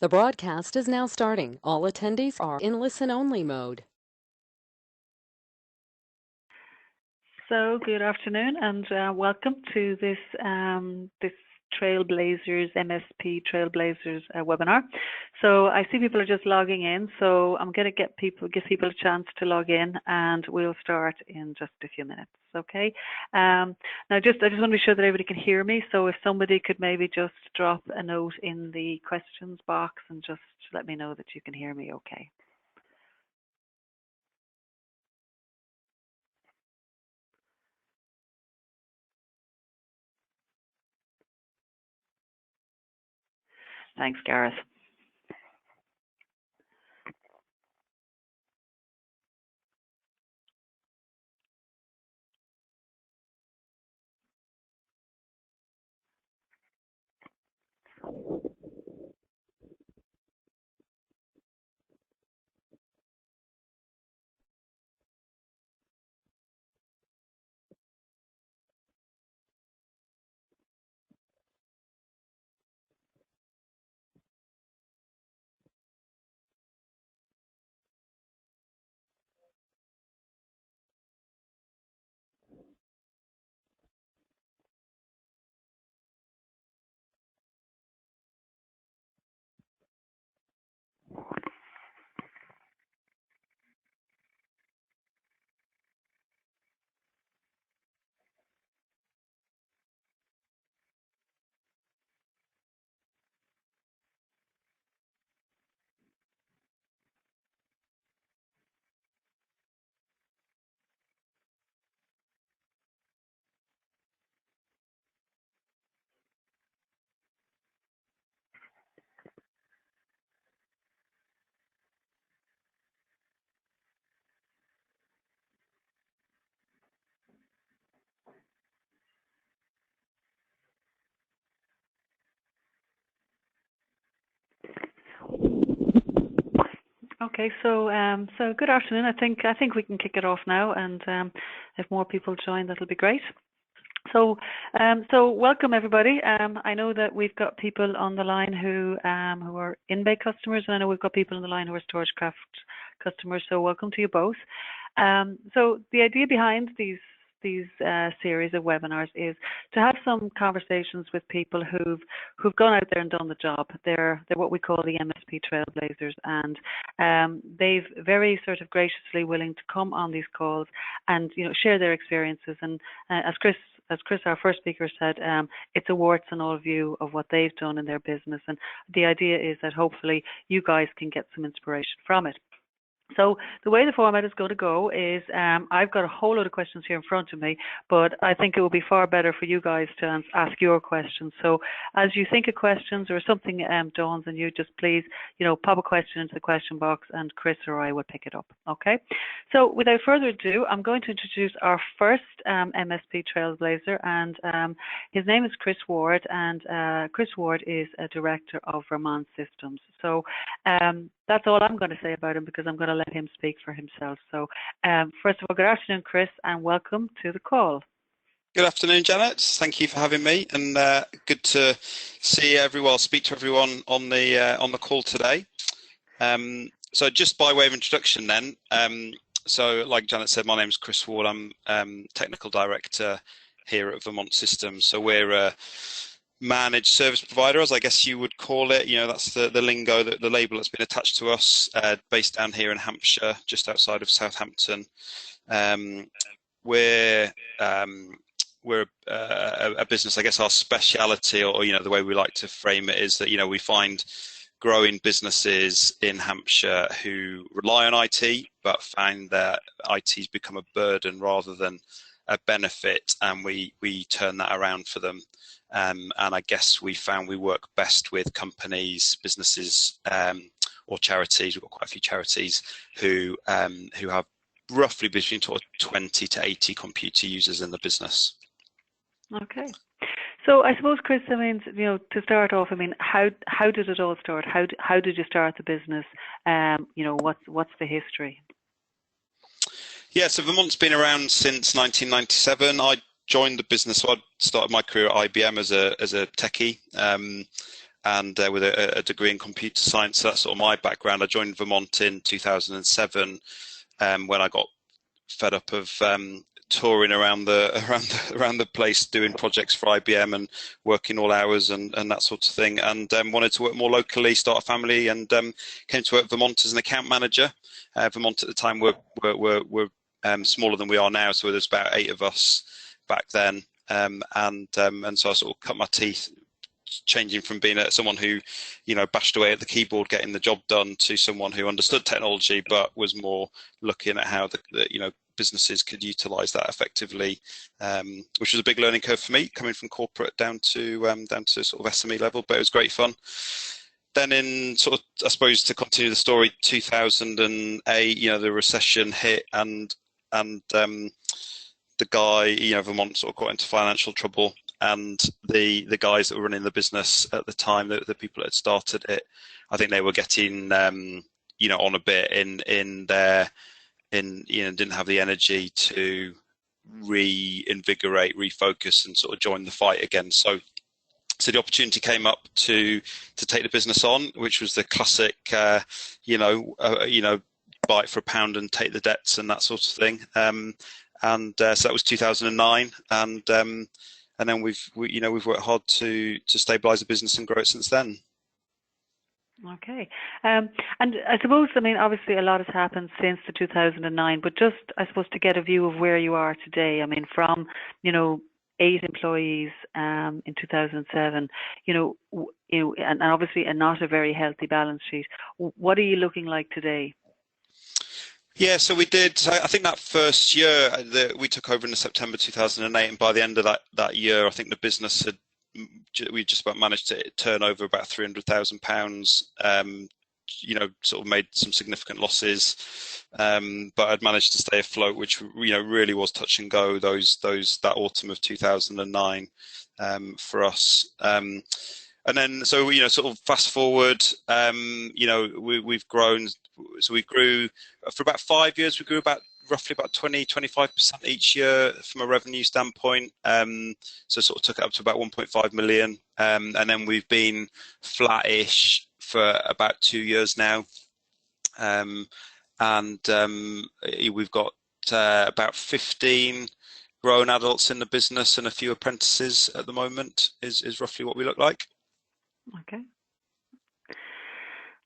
The broadcast is now starting. All attendees are in listen-only mode. So good afternoon and welcome to this Trailblazers MSP Trailblazers webinar. So I see people are just logging in, so I'm going to give people a chance to log in, and we'll start in just a few minutes. Okay. Now I just want to be sure that everybody can hear me. So if somebody could maybe just drop a note in the questions box and just let me know that you can hear me. Okay. Thanks, Gareth. Okay, so good afternoon. I think we can kick it off now, and if more people join, that'll be great. So welcome everybody. I know that we've got people on the line who are in-bay customers, and I know we've got people on the line who are StorageCraft customers. So welcome to you both. So the idea behind these series of webinars is to have some conversations with people who've gone out there and done the job. They're what we call the MSP Trailblazers, and they've very sort of graciously willing to come on these calls and share their experiences. And as Chris, our first speaker, said, it's a warts and all view of what they've done in their business, and the idea is that hopefully you guys can get some inspiration from it. So the way the format is going to go is I've got a whole lot of questions here in front of me, but I think it will be far better for you guys to ask your questions. So as you think of questions or something dawns on you, just please, pop a question into the question box and Chris or I will pick it up. Okay. So without further ado, I'm going to introduce our first MSP Trailblazer, and his name is Chris Ward, and Chris Ward is a director of Vermont Systems. So that's all I'm going to say about him, because I'm going to let him speak for himself. So first of all, good afternoon, Chris, and welcome to the call. Good afternoon, Janet. Thank you for having me, and good to see everyone, speak to everyone on the call today. So just by way of introduction then, so like Janet said, my name is Chris Ward. I'm technical director here at Vermont Systems. So we're a managed service provider, as I guess you would call it. That's the lingo, the label that's been attached to us, based down here in Hampshire, just outside of Southampton. We're a business, I guess our speciality, or the way we like to frame it, is that we find growing businesses in Hampshire who rely on IT but find that IT's become a burden rather than a benefit, and we turn that around for them. And I guess we found we work best with companies, businesses, or charities. We've got quite a few charities who have roughly between 20 to 80 computer users in the business. Okay. So I suppose, Chris, to start off, how did it all start? How did you start the business? What's the history? Yeah, so Vermont's been around since 1997. I joined the business, so I started my career at IBM as a techie. and with a degree in computer science. So that's sort of my background. I joined Vermont in 2007 when I got fed up of touring around the place doing projects for IBM and working all hours and that sort of thing, and wanted to work more locally, start a family, and came to work at Vermont as an account manager. Vermont at the time were smaller than we are now, so there's about 8 of us back then, and so I sort of cut my teeth changing from being someone who, bashed away at the keyboard getting the job done, to someone who understood technology but was more looking at how the businesses could utilize that effectively, which was a big learning curve for me, coming from corporate down to sort of SME level, but it was great fun. Then in sort of, I suppose, to continue the story, 2008, the recession hit, and the guy, Vermont sort of got into financial trouble, and the guys that were running the business at the time, the people that had started it, I think they were getting on a bit didn't have the energy to reinvigorate, refocus, and sort of join the fight again. So the opportunity came up to take the business on, which was the classic, buy it for £1 and take the debts and that sort of thing. So that was 2009, and then we've worked hard to stabilise the business and grow it since then. Okay, and I suppose, obviously a lot has happened since the 2009, but just, I suppose, to get a view of where you are today. From 8 employees in 2007, and obviously not a very healthy balance sheet. What are you looking like today? Yeah, so we did. I think that first year we took over in September 2008, and by the end of that year, I think the business we just about managed to turn over about £300,000. Sort of made some significant losses, but I'd managed to stay afloat, which really was touch and go that autumn of 2009 for us. And then, so sort of fast forward, we've grown. So we grew for about 5 years. We grew roughly about 20-25% each year from a revenue standpoint. So sort of took it up to about 1.5 million. And then we've been flat-ish for about 2 years now. We've got about 15 grown adults in the business and a few apprentices at the moment is roughly what we look like. Okay.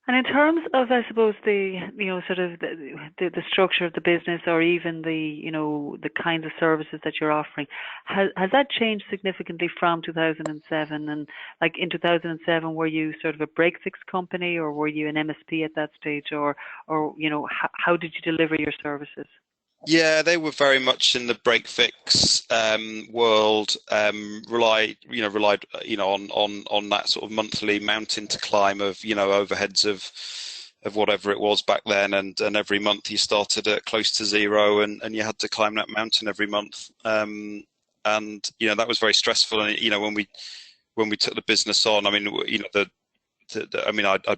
And in terms of, I suppose, the sort of the structure of the business, or even the kinds of services that you're offering, has that changed significantly from 2007? And like in 2007, were you sort of a break-fix company, or were you an MSP at that stage, or how did you deliver your services? Yeah, they were very much in the break-fix world. Relied on that sort of monthly mountain to climb of overheads of whatever it was back then, and every month you started at close to zero, and you had to climb that mountain every month. And that was very stressful. And when we took the business on, I'd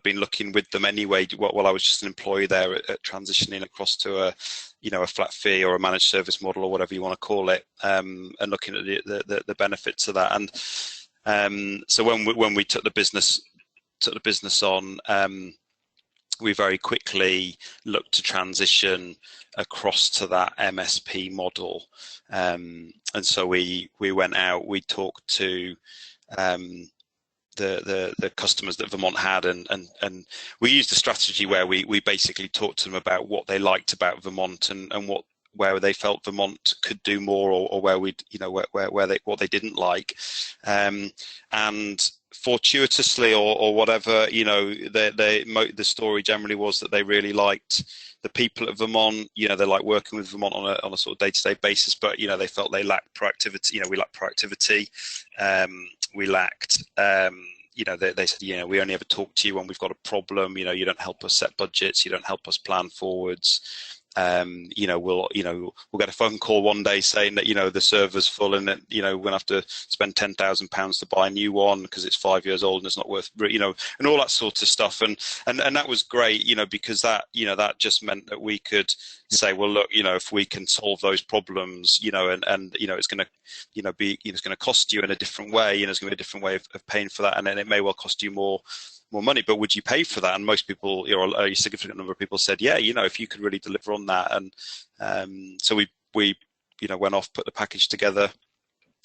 been looking with them anyway while I was just an employee there at transitioning across to a flat fee or a managed service model, or whatever you want to call it, and looking at the benefits of that. And so when we took the business on, we very quickly looked to transition across to that MSP model. And so we went out, we talked to the customers that Vermont had, and we used a strategy where we basically talked to them about what they liked about Vermont, and where they felt Vermont could do more, or where what they didn't like, and fortuitously or whatever, the story generally was that they really liked the people at Vermont. They like working with Vermont on a sort of day-to-day basis, but they felt they lacked proactivity. We lacked proactivity. We lacked. They said, we only ever talk to you when we've got a problem. You don't help us set budgets. You don't help us plan forwards. we'll get a phone call one day saying that, the server's full and that, we're going to have to spend £10,000 to buy a new one because it's 5 years old and it's not worth, and all that sort of stuff. And that was great, because that just meant that we could say, well, look, if we can solve those problems, and it's going to, it's going to cost you in a different way, and it's going to be a different way of paying for that. And then it may well cost you more money, but would you pay for that? And most people, a significant number of people said, yeah, if you could really deliver on that. And so we went off, put the package together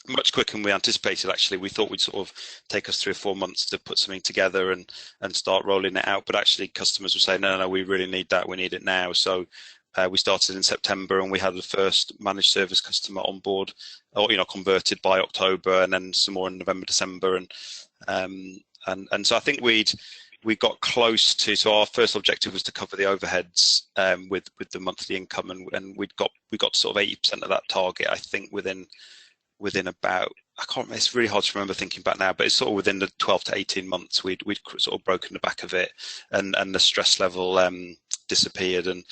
much quicker than we anticipated. Actually, we thought we'd sort of take us 3 or 4 months to put something together and start rolling it out. But actually, customers were saying, no, we really need that. We need it now. So we started in September, and we had the first managed service customer on board, or converted by October, and then some more in November, December, and so I think we got close to. So our first objective was to cover the overheads with the monthly income, and we got to sort of 80% of that target. I think within about, I can't remember, it's really hard to remember thinking back now, but it's sort of within the 12 to 18 months we'd sort of broken the back of it, and the stress level disappeared, and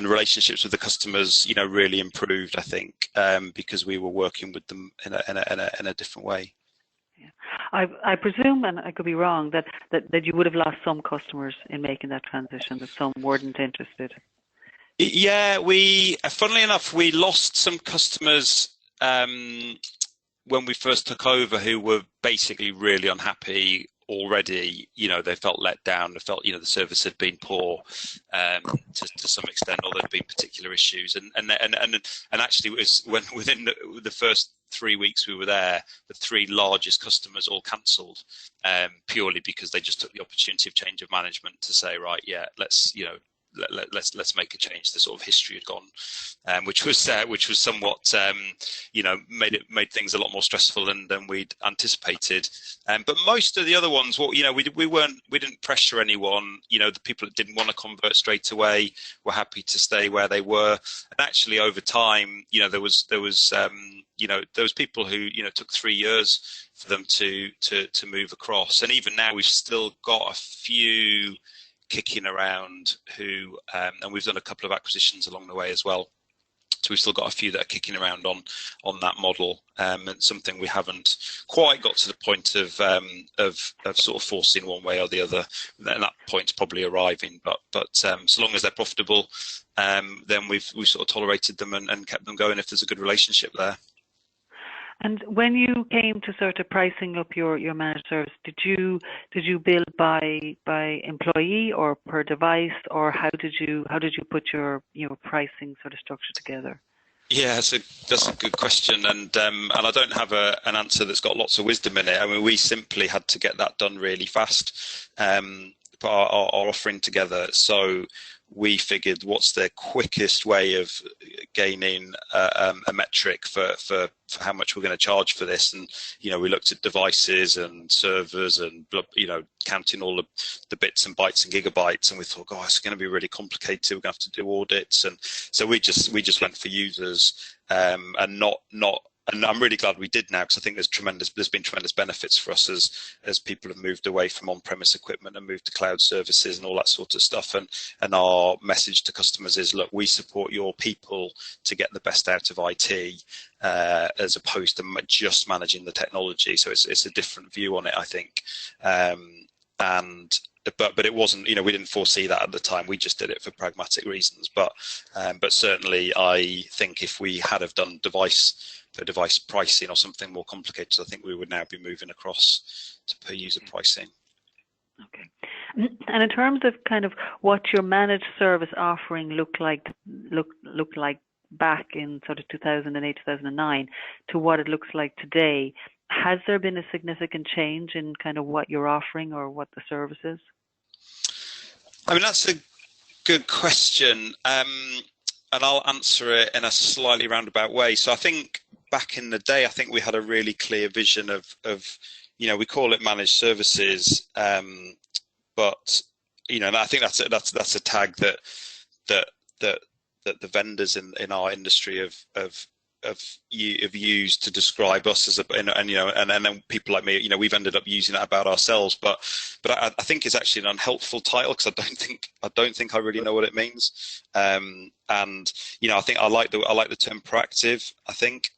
relationships with the customers really improved, I think, because we were working with them in a different way. I presume, and I could be wrong, that you would have lost some customers in making that transition, that some weren't interested. Yeah, funnily enough, we lost some customers when we first took over who were basically really unhappy already. They felt let down. They felt, the service had been poor to some extent, or there'd been particular issues. And actually, it was when within the first 3 weeks we were there, the 3 largest customers all cancelled, purely because they just took the opportunity of change of management to say, right, yeah, let's make a change. The sort of history had gone, which was somewhat, made things a lot more stressful than we'd anticipated. But most of the other ones, we didn't pressure anyone. The people that didn't want to convert straight away were happy to stay where they were. And actually, over time, there was people who took 3 years for them to move across. And even now, we've still got a few kicking around who, and we've done a couple of acquisitions along the way as well. So we've still got a few that are kicking around on that model, and something we haven't quite got to the point of sort of forcing one way or the other. And that point's probably arriving, but so long as they're profitable, then we've sort of tolerated them and kept them going if there's a good relationship there. And when you came to sort of pricing up your managed service, did you bill by employee or per device, or how did you put your pricing sort of structure together? Yeah, that's a good question, and I don't have an answer that's got lots of wisdom in it. I mean, we simply had to get that done really fast, put our offering together. So we figured, what's the quickest way of gaining a metric for how much we're going to charge for this? And we looked at devices and servers and counting all the bits and bytes and gigabytes, and we thought, it's going to be really complicated. We're going to have to do audits, and so we just went for users, and not. And I'm really glad we did now, because I think there's been tremendous benefits for us as people have moved away from on-premise equipment and moved to cloud services and all that sort of stuff. And our message to customers is, look, we support your people to get the best out of IT, as opposed to just managing the technology. So it's a different view on it, I think. But it wasn't, we didn't foresee that at the time. We just did it for pragmatic reasons. But certainly, I think if we had have done device pricing or something more complicated, I think we would now be moving across to per user pricing. Okay. And in terms of kind of what your managed service offering looked like back in sort of 2008, 2009 to what it looks like today, has there been a significant change in kind of what you're offering or what the service is? I mean, that's a good question, and I'll answer it in a slightly roundabout way. So I think back in the day, I think we had a really clear vision of we call it managed services, but and I think that's a tag that the vendors in our industry have have used to describe us as a, and you know, and then people like me, you know, we've ended up using that about ourselves. But I think it's actually an unhelpful title, because I don't think I really know what it means. And you know, I think I like the term proactive. I think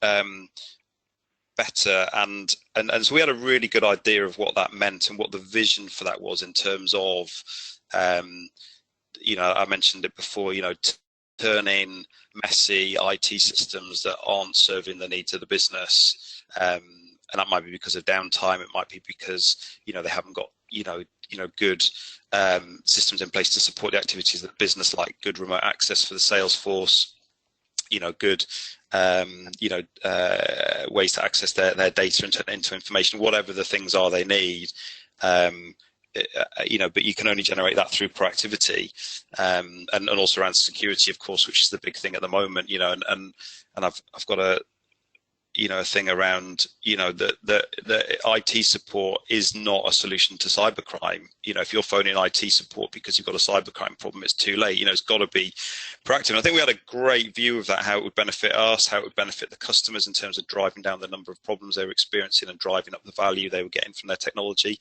better, and so we had a really good idea of what that meant and what the vision for that was in terms of, you know, I mentioned it before, you know, turning messy IT systems that aren't serving the needs of the business, and that might be because of downtime. It might be because, you know, they haven't got, you know, good systems in place to support the activities of the business, like good remote access for the sales force, you know, good ways to access their data and turn it into information, whatever the things are they need. You know, but you can only generate that through proactivity, and also around security, of course, which is the big thing at the moment. You know, and I've got a thing around, you know, that the IT support is not a solution to cybercrime. You know, if you're phoning IT support because you've got a cybercrime problem, it's too late. You know, it's got to be proactive. And I think we had a great view of that, how it would benefit us, how it would benefit the customers in terms of driving down the number of problems they were experiencing and driving up the value they were getting from their technology.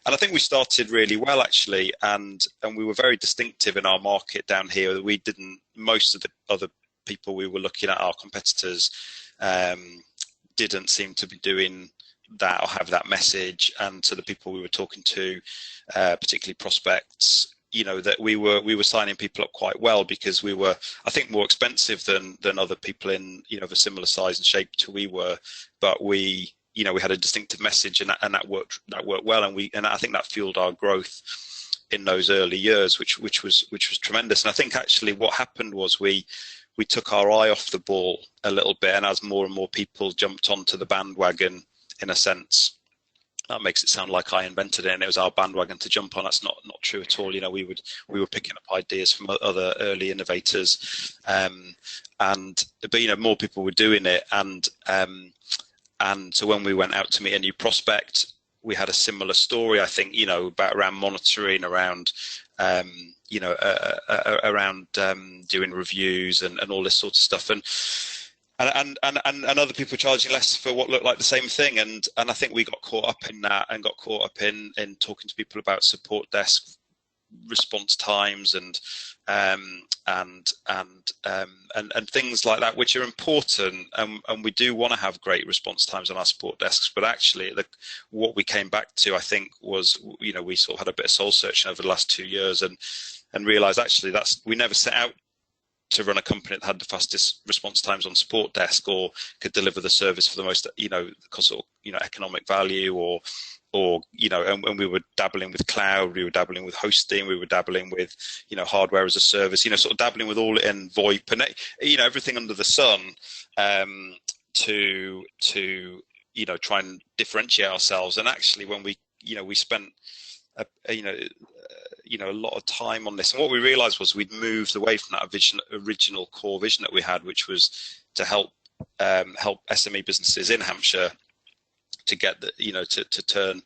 And I think we started really well, actually, and we were very distinctive in our market down here. We didn't, most of the other people we were looking at, our competitors, didn't seem to be doing that or have that message. And so the people we were talking to, particularly prospects, you know, that we were signing people up quite well, because we were, I think, more expensive than other people in, you know, of a similar size and shape to we were, but we, you know, we had a distinctive message, and that worked well, and I think that fueled our growth in those early years, which was tremendous. And I think actually what happened was we took our eye off the ball a little bit, and as more and more people jumped onto the bandwagon, in a sense, that makes it sound like I invented it and it was our bandwagon to jump on. That's not true at all. You know, we were picking up ideas from other early innovators, but you know, more people were doing it, and so when we went out to meet a new prospect, we had a similar story, I think, you know, around monitoring, around you know, around doing reviews and all this sort of stuff, and other people charging less for what looked like the same thing, and I think we got caught up in that, and got caught up in talking to people about support desk response times and things like that, which are important, and we do want to have great response times on our support desks. But actually, what we came back to, I think, was, you know, we sort of had a bit of soul searching over the last 2 years, and realised actually we never set out to run a company that had the fastest response times on support desk, or could deliver the service for the most, you know, sort of, you know, economic value, or you know, and we were dabbling with cloud, we were dabbling with hosting, we were dabbling with, you know, hardware as a service, you know, sort of dabbling with all in VoIP and, you know, everything under the sun, to you know, try and differentiate ourselves. And actually, when we spent a lot of time on this, and what we realized was we'd moved away from that original core vision that we had, which was to help SME businesses in Hampshire to get the, you know, to turn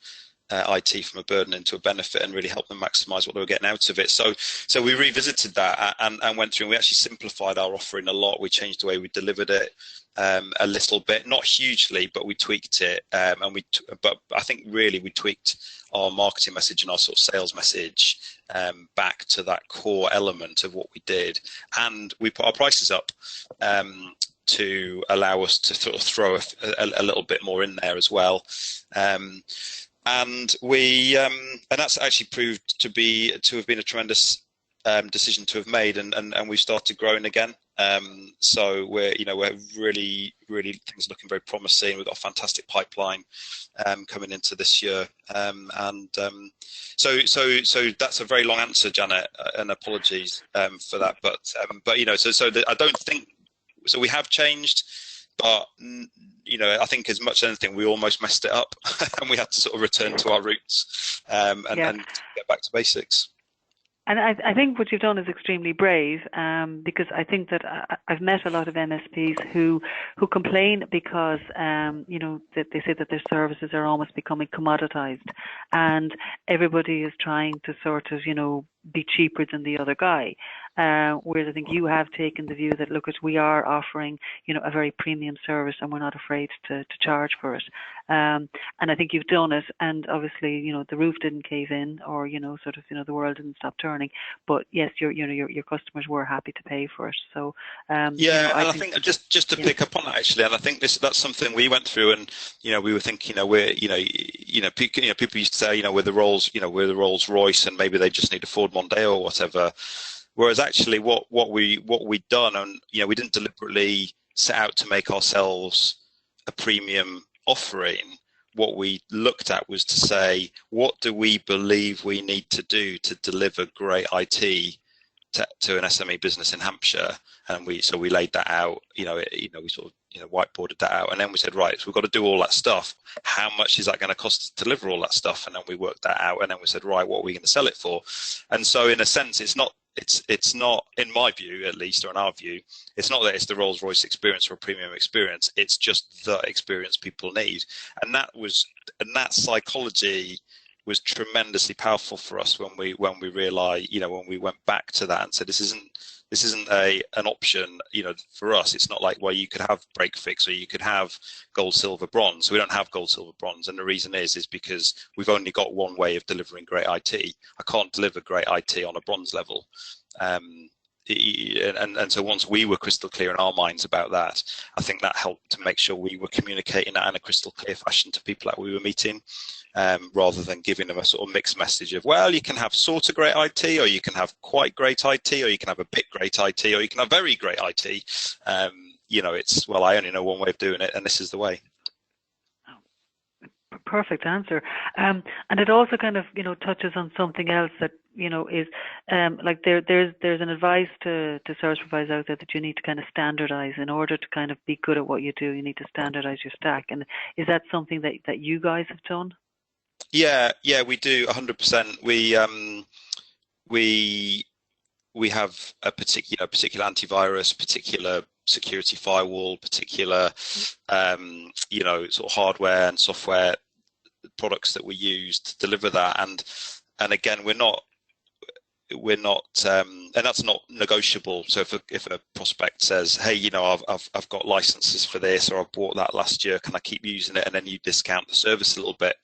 IT from a burden into a benefit, and really help them maximize what they were getting out of it. So we revisited that and went through, and we actually simplified our offering a lot. We changed the way we delivered it a little bit, not hugely, but we tweaked it, but I think really we tweaked our marketing message and our sort of sales message back to that core element of what we did, and we put our prices up to allow us to sort of throw a little bit more in there as well, and that's actually proved to have been a tremendous decision to have made, and we started growing again. So we're really things looking very promising. We've got a fantastic pipeline coming into this year, so that's a very long answer, Janet, and apologies for that. But you know, I don't think so. We have changed, but you know, I think as much as anything, we almost messed it up, and we had to sort of return to our roots and get back to basics. And I think what you've done is extremely brave, because I think that I've met a lot of MSPs who complain because you know, that they say that their services are almost becoming commoditized, and everybody is trying to sort of, you know, be cheaper than the other guy. whereas I think you have taken the view that, look, we are offering, you know, a very premium service, and we're not afraid to charge for it. And I think you've done it, and obviously, you know, the roof didn't cave in, or, you know, sort of, you know, the world didn't stop turning. But yes, your customers were happy to pay for it. So yeah, you know, and I think just to pick up on that actually, and I think that's something we went through, and you know, we were thinking, you know, people used to say, you know, we're the Rolls Royce, and maybe they just need a Ford Mondeo or whatever. Whereas actually, what we'd done, and you know, we didn't deliberately set out to make ourselves a premium offering. What we looked at was to say, what do we believe we need to do to deliver great IT to an SME business in Hampshire? And we laid that out. We sort of whiteboarded that out, and then we said, right, so we've got to do all that stuff. How much is that going to cost to deliver all that stuff? And then we worked that out, and then we said, right, what are we going to sell it for? And so, in a sense, it's not, in my view, at least, or in our view, it's not that it's the Rolls Royce experience or a premium experience. It's just the experience people need, and that psychology was tremendously powerful for us when we realized, you know, when we went back to that and said, this isn't an option, you know, for us. It's not like, well, you could have break fix, or you could have gold, silver, bronze. We don't have gold, silver, bronze, and the reason is because we've only got one way of delivering great IT. I can't deliver great IT on a bronze level. And so once we were crystal clear in our minds about that, I think that helped to make sure we were communicating that in a crystal clear fashion to people that we were meeting, rather than giving them a sort of mixed message of, well, you can have sort of great IT, or you can have quite great IT, or you can have a bit great IT, or you can have very great IT. You know, it's, well, I only know one way of doing it, and this is the way. Perfect answer. And it also kind of, you know, touches on something else that, you know, is like there's an advice to service providers out there that you need to kind of standardize in order to kind of be good at what you do. You need to standardize your stack. And is that something that you guys have done? Yeah, we do 100%. We have a particular antivirus, particular security firewall, particular you know, sort of hardware and software products that we use to deliver that. And again, we're not and that's not negotiable. So if a prospect says, hey, you know, I've got licenses for this, or I've bought that last year, can I keep using it? And then you discount the service a little bit,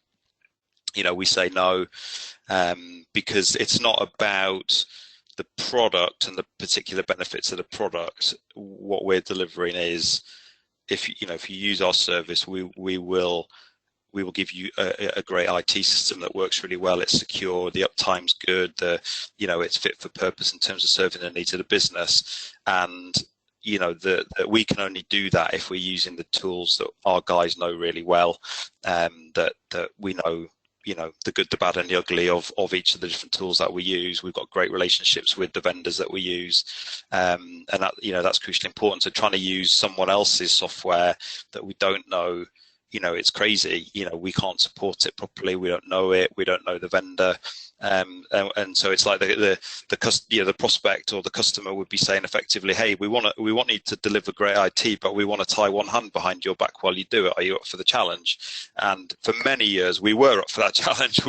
you know, we say no, because it's not about the product and the particular benefits of the product. What we're delivering is, if you use our service, we will give you a great IT system that works really well. It's secure, the uptime's good, it's fit for purpose in terms of serving the needs of the business. And you know, that we can only do that if we're using the tools that our guys know really well, that we know, you know, the good, the bad, and the ugly of each of the different tools that we use. We've got great relationships with the vendors that we use, and that, you know, that's crucially important. So trying to use someone else's software that we don't know, you know, it's crazy. You know, we can't support it properly. We don't know it. We don't know the vendor, and so it's like the prospect or the customer would be saying effectively, hey, we want you to deliver great IT, but we want to tie one hand behind your back while you do it. Are you up for the challenge? And for many years, we were up for that challenge.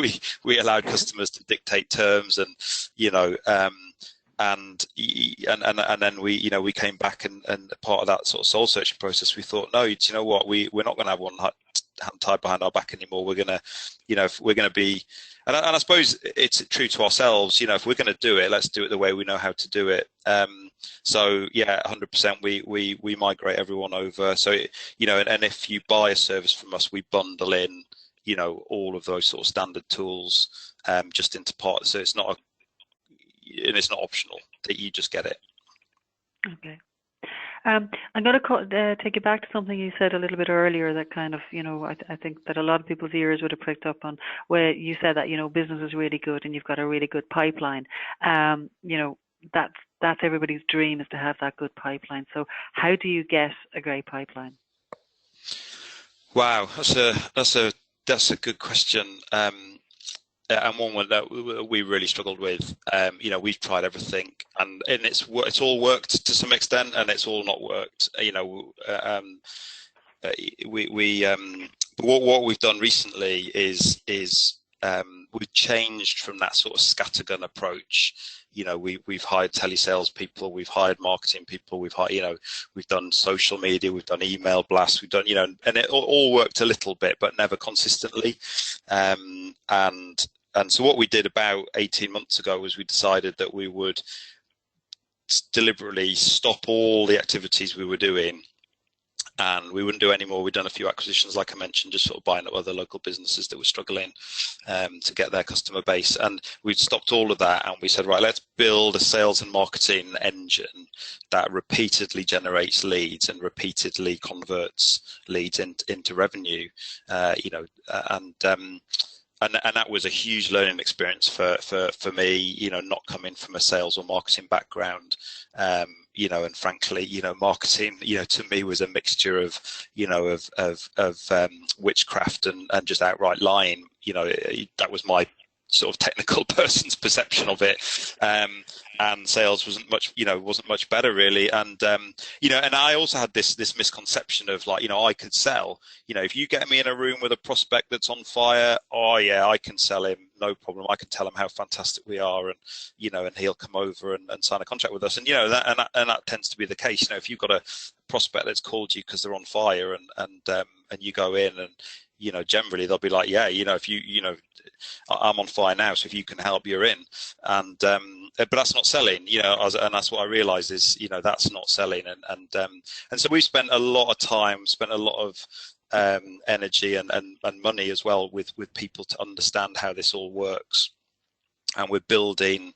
We allowed customers to dictate terms, and you know. And then we came back, and part of that sort of soul searching process, we thought, no, do you know what, we're not going to have one hand tied behind our back anymore. We're going to be, and I suppose it's true to ourselves, you know, if we're going to do it, let's do it the way we know how to do it. So yeah, 100%, we migrate everyone over. So, you know, and if you buy a service from us, we bundle in, you know, all of those sort of standard tools just into part. So it's not optional, that you just get it. Okay. I'm going to take you back to something you said a little bit earlier that kind of, you know, I think that a lot of people's ears would have picked up on, where you said that, you know, business is really good and you've got a really good pipeline. You know, that's everybody's dream, is to have that good pipeline. So how do you get a great pipeline? Wow, that's a good question. And one that we really struggled with. You know, we've tried everything, and it's all worked to some extent, and it's all not worked. You know, what we've done recently is we've changed from that sort of scattergun approach we've hired telesales people, we've hired marketing people, we've hired, we've done social media, we've done email blasts, we've done, and it all worked a little bit, but never consistently. And so what we did about 18 months ago was we decided that we would deliberately stop all the activities we were doing, and we wouldn't do any more. We'd done a few acquisitions, like I mentioned, just sort of buying up other local businesses that were struggling to get their customer base. And we'd stopped all of that, and we said, right, let's build a sales and marketing engine that repeatedly generates leads and repeatedly converts leads into revenue. And that was a huge learning experience for me, not coming from a sales or marketing background, and frankly, marketing, to me was a mixture of, of witchcraft and just outright lying. That was my sort of technical person's perception of it. And sales wasn't much better really. And, and I also had this misconception of like, I could sell, if you get me in a room with a prospect that's on fire, oh yeah, I can sell him, no problem. I can tell him how fantastic we are, and, and he'll come over and sign a contract with us. And, that tends to be the case. If you've got a prospect that's called you because they're on fire and you go in and, generally they'll be like, yeah, if I'm on fire now, so if you can help, you're in. And but that's not selling, and that's what I realized is, that's not selling. And so we spent a lot of time, spent a lot of energy and money as well with people to understand how this all works. And we're building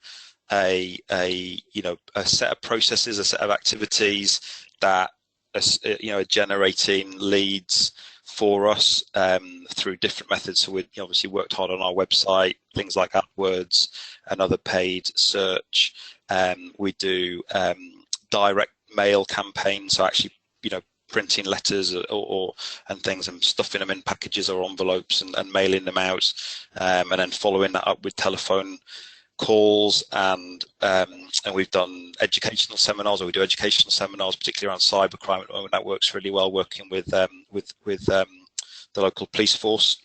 a set of processes, a set of activities that are generating leads for us through different methods. So we obviously worked hard on our website, things like AdWords and other paid search. We do direct mail campaigns, so actually printing letters and things and stuffing them in packages or envelopes and mailing them out, and then following that up with telephone calls, and we've done educational seminars, or we do educational seminars, particularly around cybercrime at the moment. That works really well, working with the local police force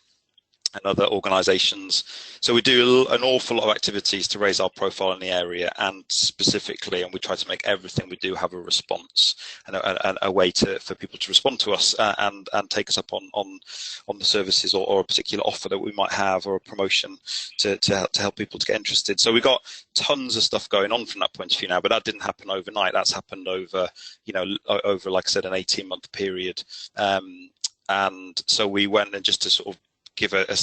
and other organisations. So we do an awful lot of activities to raise our profile in the area, and specifically, and we try to make everything we do have a response and a way for people to respond to us and take us up on the services or a particular offer that we might have, or a promotion to help people to get interested. So we've got tons of stuff going on from that point of view now, but that didn't happen overnight. That's happened over, over, like I said, an 18-month period. And so we went, and just to sort of give a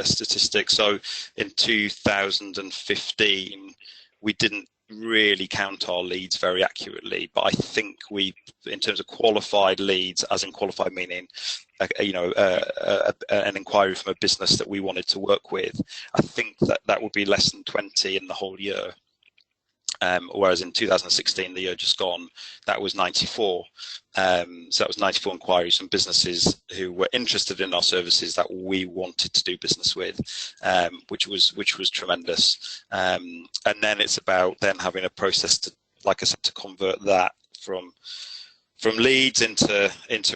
statistic. So in 2015, we didn't really count our leads very accurately, but I think we, in terms of qualified leads, as in qualified meaning, an inquiry from a business that we wanted to work with, I think that would be less than 20 in the whole year. Whereas in 2016, the year just gone, that was 94. So that was 94 inquiries from businesses who were interested in our services that we wanted to do business with, which was tremendous. And then it's about then having a process to, like I said, to convert that from leads into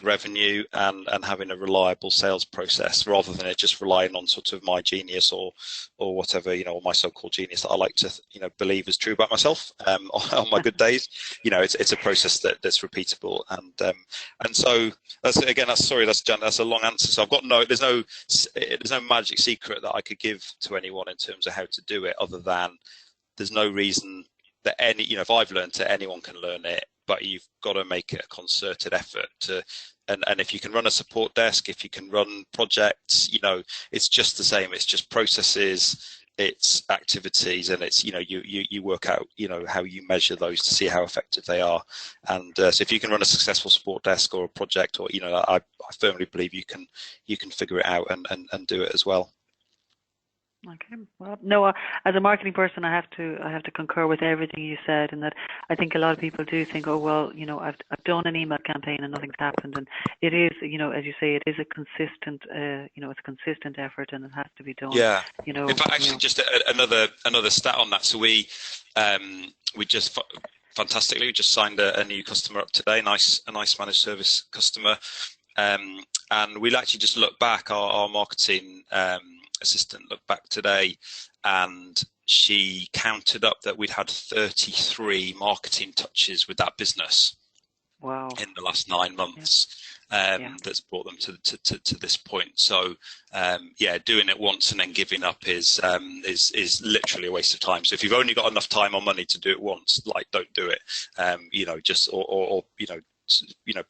revenue, and having a reliable sales process, rather than it just relying on sort of my genius or whatever, or my so-called genius that I like to believe is true about myself on my good days. It's a process that's repeatable, and so that's a long answer. So I've got there's no magic secret that I could give to anyone in terms of how to do it, other than there's no reason that if I've learned it, anyone can learn it. But you've got to make it a concerted effort and if you can run a support desk, if you can run projects, it's just the same. It's just processes, it's activities, and it's, you work out, how you measure those to see how effective they are. And so if you can run a successful support desk or a project, or, I firmly believe you can figure it out and do it as well. Okay. Well, no, as a marketing person, I have to concur with everything you said, and that I think a lot of people do think, oh well, I've done an email campaign and nothing's happened, and it is, as you say, it is a consistent, it's a consistent effort, and it has to be done. Yeah. In fact, actually, just another stat on that. So we just fantastically just signed a new customer up today, a nice managed service customer, and we'll actually just look back, our marketing assistant looked back today, and she counted up that we'd had 33 marketing touches with that business. Wow. In the last 9 months. That's brought them to this point. So doing it once and then giving up is literally a waste of time. So if you've only got enough time or money to do it once, like, don't do it.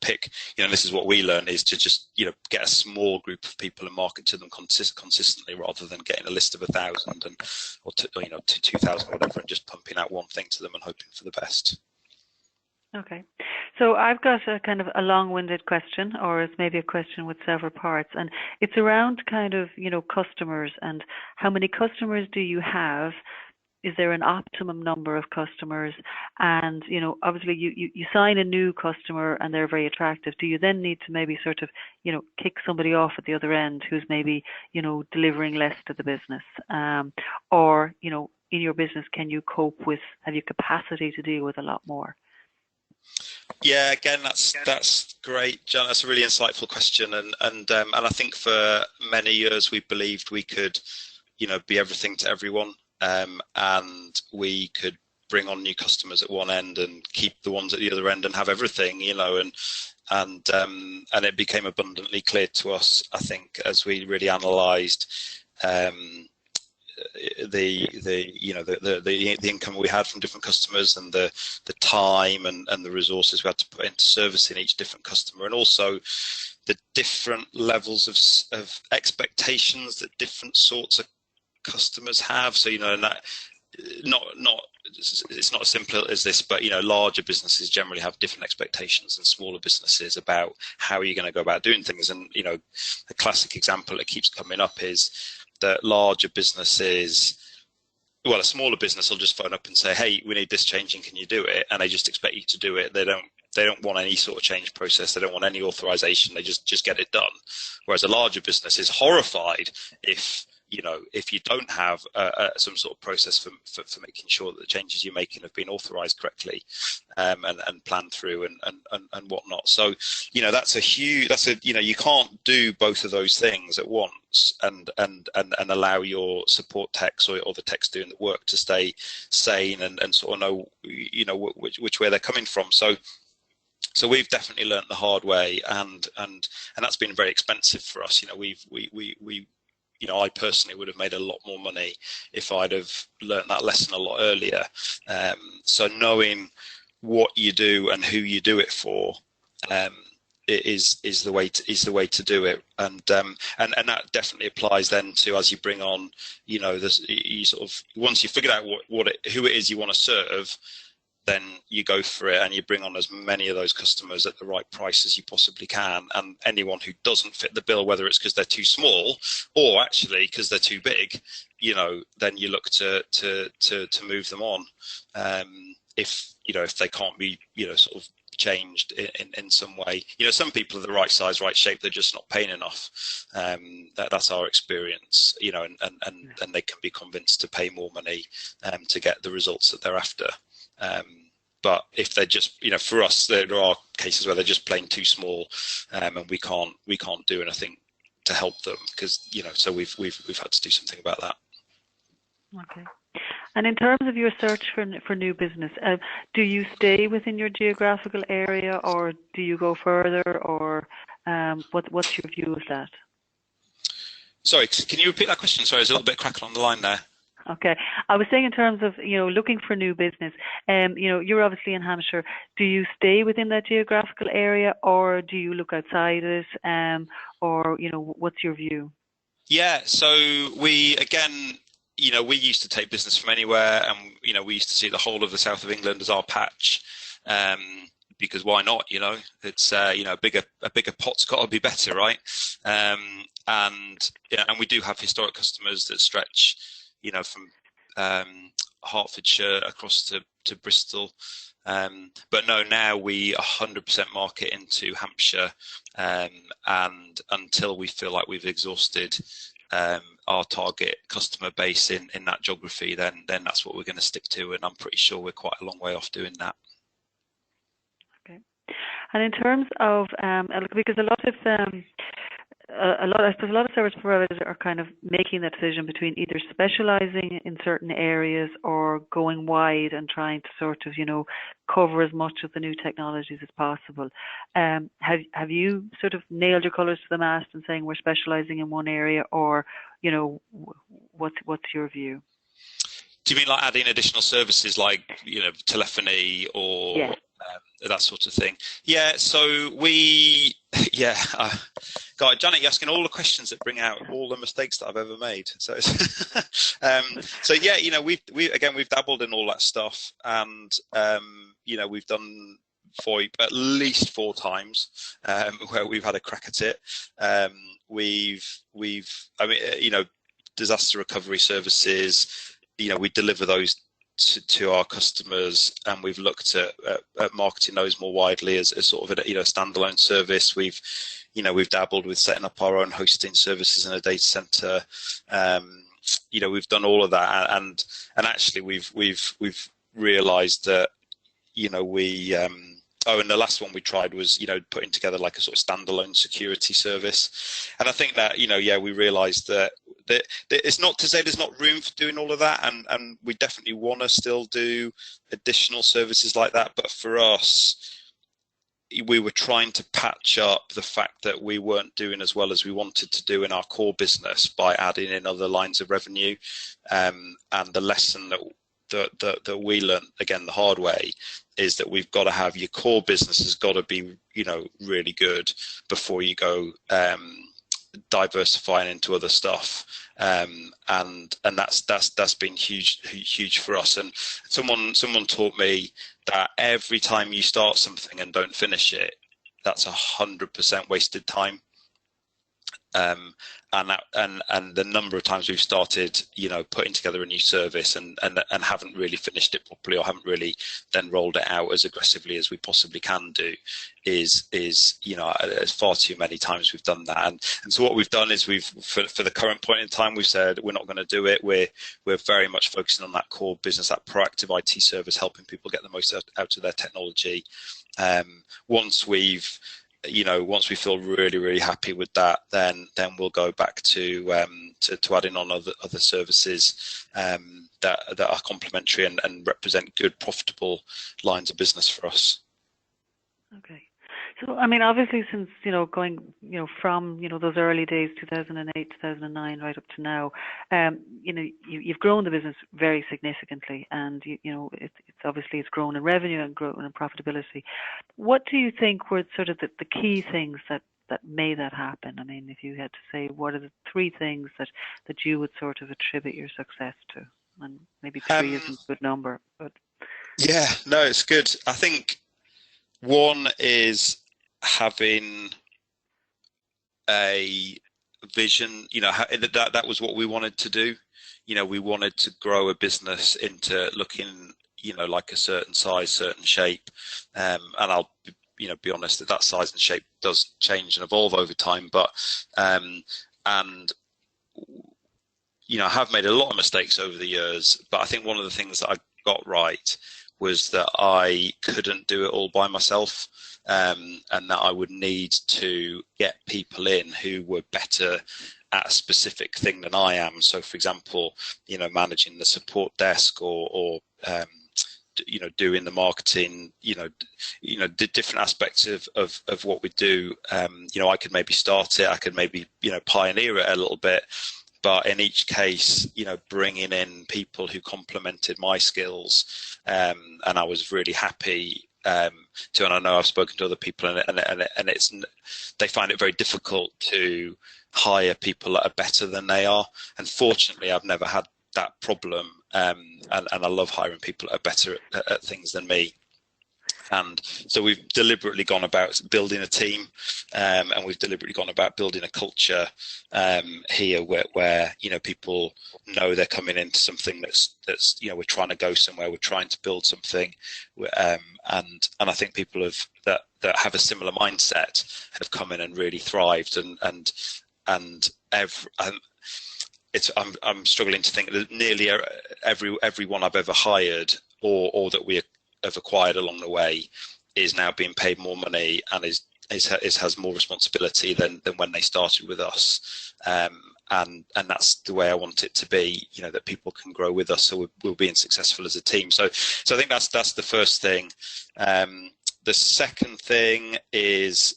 Pick, this is what we learn, is to just, get a small group of people and market to them consistently, rather than getting a list of 1,000 or 2,000, whatever, and just pumping out one thing to them and hoping for the best. Okay, so I've got a kind of a long-winded question, or it's maybe a question with several parts, and it's around kind of, customers, and how many customers do you have? Is there an optimum number of customers? And, obviously you sign a new customer and they're very attractive. Do you then need to maybe sort of, kick somebody off at the other end who's maybe, delivering less to the business? Or, in your business, can you cope with, have you capacity to deal with a lot more? Yeah, again, that's great, John. That's a really insightful question, and I think for many years we believed we could, be everything to everyone, and we could bring on new customers at one end and keep the ones at the other end and have everything, and it became abundantly clear to us, I think, as we really analysed the income we had from different customers, and the time and the resources we had to put into servicing each different customer, and also the different levels of expectations that different sorts of customers have. So and that it's not as simple as this, but larger businesses generally have different expectations than smaller businesses about how you're going to go about doing things. And a classic example that keeps coming up is that larger businesses, well, a smaller business will just phone up and say, hey, we need this changing, can you do it? And they just expect you to do it. They don't want any sort of change process. They don't want any authorization. They just get it done. Whereas a larger business is horrified if you don't have some sort of process for making sure that the changes you're making have been authorized correctly, and planned through and whatnot. So, you can't do both of those things at once and allow your support techs or the techs doing the work to stay sane and sort of know, which way they're coming from. So we've definitely learnt the hard way, and that's been very expensive for us. I personally would have made a lot more money if I'd have learnt that lesson a lot earlier. So knowing what you do and who you do it for is the way to do it, and that definitely applies then to, as you bring on, you sort of, once you figured out who it is you want to serve, then you go for it and you bring on as many of those customers at the right price as you possibly can. And anyone who doesn't fit the bill, whether it's because they're too small or actually because they're too big, then you look to move them on. If they can't be, sort of changed in some way. Some people are the right size, right shape, they're just not paying enough. That's our experience, and they can be convinced to pay more money to get the results that they're after. But if they're just, for us, there are cases where they're just plain too small, and we can't do anything to help them, because so we've had to do something about that. Okay. And in terms of your search for new business, do you stay within your geographical area, or do you go further, or what's your view of that? Sorry, can you repeat that question? Sorry, there's a little bit of crackle on the line there. Okay, I was saying in terms of looking for new business, you're obviously in Hampshire. Do you stay within that geographical area, or do you look outside it, or what's your view? Yeah, so we used to take business from anywhere, and we used to see the whole of the south of England as our patch, because why not? It's a bigger pot's got to be better, right? And we do have historic customers that stretch, from Hertfordshire across to Bristol. But no, now we 100% market into Hampshire, and until we feel like we've exhausted our target customer base in that geography, then that's what we're going to stick to, and I'm pretty sure we're quite a long way off doing that. Okay. And in terms of, because a lot of I suppose a lot of service providers are kind of making that decision between either specializing in certain areas or going wide and trying to sort of, cover as much of the new technologies as possible. Have you sort of nailed your colours to the mast and saying we're specializing in one area, or, what's your view? Do you mean like adding additional services like, telephony or yes. That sort of thing? Yeah, so God, Janet, you're asking all the questions that bring out all the mistakes that I've ever made. So, we've dabbled in all that stuff, and we've done VoIP at least 4 times where we've had a crack at it. Disaster recovery services. We deliver those to our customers, and we've looked at marketing those more widely as sort of a standalone service. We've dabbled with setting up our own hosting services in a data center. We've done all of that, and actually we've realised that and the last one we tried was putting together like a sort of standalone security service. And I think that we realised that it's not to say there's not room for doing all of that, and we definitely want to still do additional services like that. But for us, we were trying to patch up the fact that we weren't doing as well as we wanted to do in our core business by adding in other lines of revenue. And the lesson that we learned, again, the hard way, is that we've got to have your core business has got to be really good before you go diversifying into other stuff, and that's been huge for us. And someone taught me that every time you start something and don't finish it, that's 100% wasted time. And the number of times we've started, putting together a new service and haven't really finished it properly, or haven't really then rolled it out as aggressively as we possibly can do, is far too many times we've done that. And so what we've done is for the current point in time, we've said we're not going to do it. We're very much focusing on that core business, that proactive IT service, helping people get the most out of their technology. Once we feel really, really happy with that, then we'll go back to adding on other services that are complementary and represent good, profitable lines of business for us. Okay. So, obviously, since going from those early days, 2008, 2009, right up to now, you've grown the business very significantly, and it's grown in revenue and grown in profitability. What do you think were sort of the key things that made that happen? If you had to say, what are the 3 things that you would sort of attribute your success to? And maybe 3 isn't a good number, but yeah, no, it's good. I think one is having a vision. That was what we wanted to do. We wanted to grow a business into looking like a certain size, certain shape, and I'll be honest that size and shape does change and evolve over time, but I have made a lot of mistakes over the years, but I think one of the things that I got right was that I couldn't do it all by myself, and that I would need to get people in who were better at a specific thing than I am. So, for example, managing the support desk or doing the marketing, the different aspects of what we do. I could maybe start it, I could maybe, pioneer it a little bit. But in each case, bringing in people who complemented my skills, and I was really happy to. And I know I've spoken to other people, and they find it very difficult to hire people that are better than they are. And fortunately, I've never had that problem, and I love hiring people that are better at things than me. And so we've deliberately gone about building a team, and we've deliberately gone about building a culture here where people know they're coming into something that's we're trying to go somewhere, we're trying to build something, and I think people that have a similar mindset have come in and really thrived, I'm struggling to think that nearly everyone I've ever hired or that we have acquired along the way is now being paid more money and is has more responsibility than when they started with us. And that's the way I want it to be, you know, that people can grow with us, so we're being successful as a team. So I think that's the first thing. The second thing is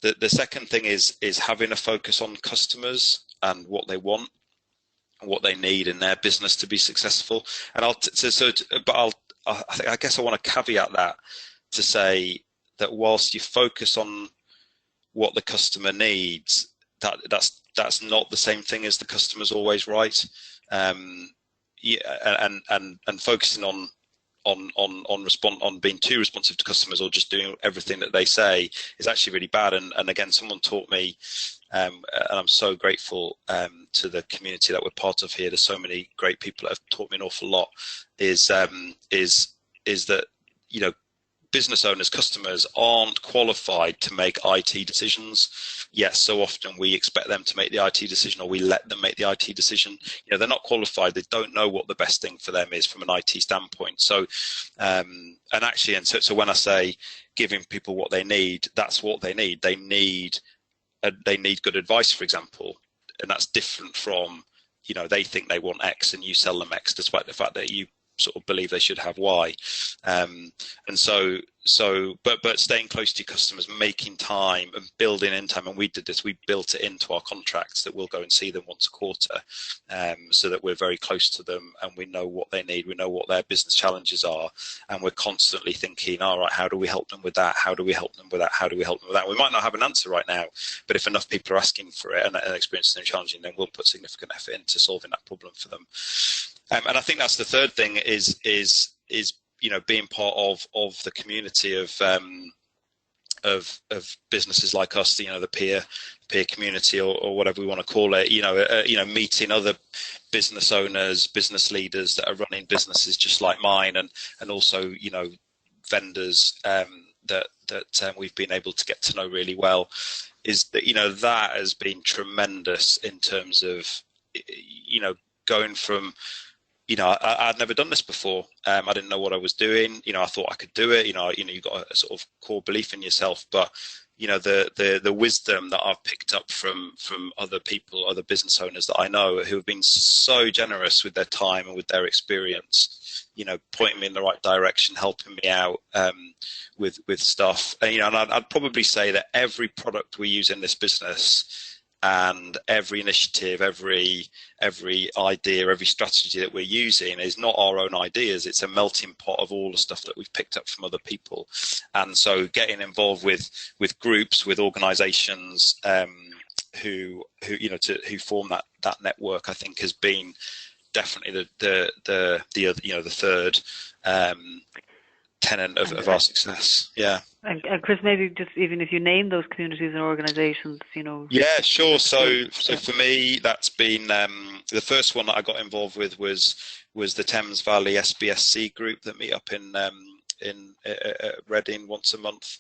the second thing is having a focus on customers and what they want, what they need in their business to be successful. And I guess I want to caveat that to say that whilst you focus on what the customer needs, that's not the same thing as the customer's always right. Yeah, and focusing on being too responsive to customers or just doing everything that they say is actually really bad. And again, someone taught me, and I'm so grateful to the community that we're part of here. There's so many great people that have taught me an awful lot. Is that, you know, business owners, customers aren't qualified to make IT decisions. Yes, so often we expect them to make the IT decision, or we let them make the IT decision. You know, they're not qualified. They don't know what the best thing for them is from an IT standpoint. So, so when I say giving people what they need, that's what they need. They need good advice, for example, and that's different from, you know, they think they want X and you sell them X, despite the fact that you sort of believe they should have Y. But staying close to your customers, making time and building in time. And we did this, we built it into our contracts that we'll go and see them once a quarter, so that we're very close to them and we know what they need, we know what their business challenges are, and we're constantly thinking, all right, how do we help them with that? How do we help them with that? How do we help them with that? We might not have an answer right now, but if enough people are asking for it and experiencing them challenging, then we'll put significant effort into solving that problem for them. And I think that's the third thing is you know, being part of the community of businesses like us, you know, the peer community or whatever we want to call it. You know, meeting other business owners, business leaders that are running businesses just like mine, and also, you know, vendors that we've been able to get to know really well. Is that, you know, that has been tremendous in terms of, you know, going from, you know, I'd never done this before. I didn't know what I was doing. You know, I thought I could do it. You know, you've got a sort of core belief in yourself, but you know, the wisdom that I've picked up from other people, other business owners that I know who have been so generous with their time and with their experience, you know, pointing me in the right direction, helping me out with stuff. And, you know, and I'd probably say that every product we use in this business, and every initiative, every idea, every strategy that we're using is not our own ideas. It's a melting pot of all the stuff that we've picked up from other people. And so getting involved with groups, with organizations who you know, who form that network, I think has been definitely the you know, the third tenet of our success. Yeah. And Chris, maybe just even if you name those communities and organisations, you know. Yeah, sure. So for me, that's been the first one that I got involved with was the Thames Valley SBSC group that meet up in Reading once a month.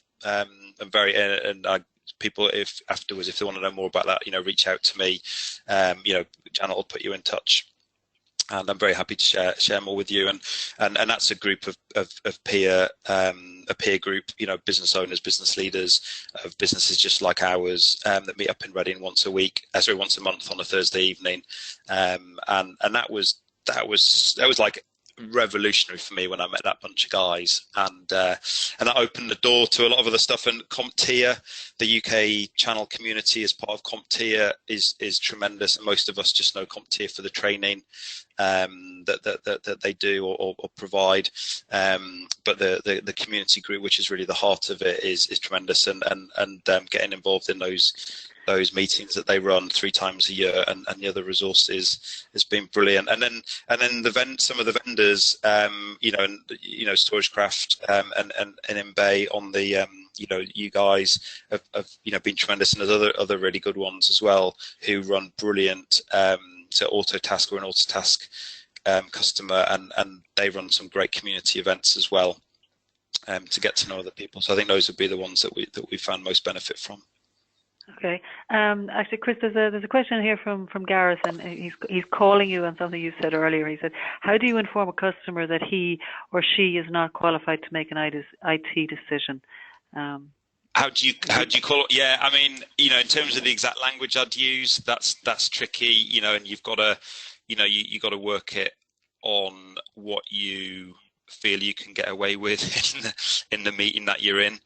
People, if afterwards, if they want to know more about that, you know, reach out to me. You know, Janet will put you in touch. And I'm very happy to share more with you. And that's a group of peer, a peer group, you know, business owners, business leaders of businesses just like ours, that meet up in Reading once a month on a Thursday evening. And that was like revolutionary for me when I met that bunch of guys, and that opened the door to a lot of other stuff. And CompTIA, the UK channel community as part of CompTIA is tremendous, and most of us just know CompTIA for the training that they do or provide, but the community group, which is really the heart of it, is tremendous, and getting involved in those meetings that they run 3 times a year, and the other resources has been brilliant. And then some of the vendors, you know, StorageCraft and InBay on the you know, you guys have you know, been tremendous, and there's other really good ones as well who run brilliant. So Autotask, we're an Autotask customer, and they run some great community events as well, to get to know other people. So I think those would be the ones that we found most benefit from. Okay. Actually, Chris, there's a question here from Gareth, and he's calling you on something you said earlier. He said, how do you inform a customer that he or she is not qualified to make an IT decision? How do you call it? Yeah, I mean, you know, in terms of the exact language I'd use, that's tricky, you know, and you've got to, you know, you got to work it on what you feel you can get away with in the meeting that you're in.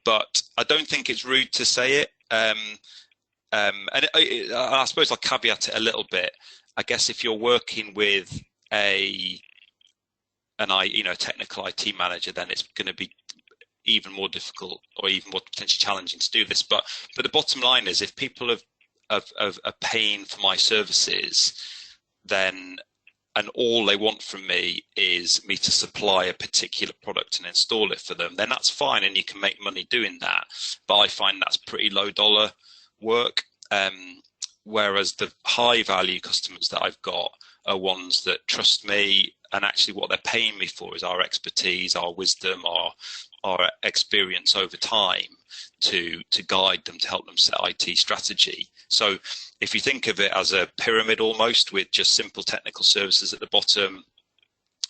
But I don't think it's rude to say it. And I suppose I'll caveat it a little bit. I guess if you're working with a technical IT manager, then it's going to be even more difficult or even more potentially challenging to do this. But the bottom line is, if people are paying for my services, then, and all they want from me is me to supply a particular product and install it for them, then that's fine, and you can make money doing that. But I find that's pretty low dollar work. Whereas the high value customers that I've got are ones that trust me, and actually what they're paying me for is our expertise, our wisdom, our experience over time to guide them, to help them set IT strategy. So if you think of it as a pyramid almost, with just simple technical services at the bottom,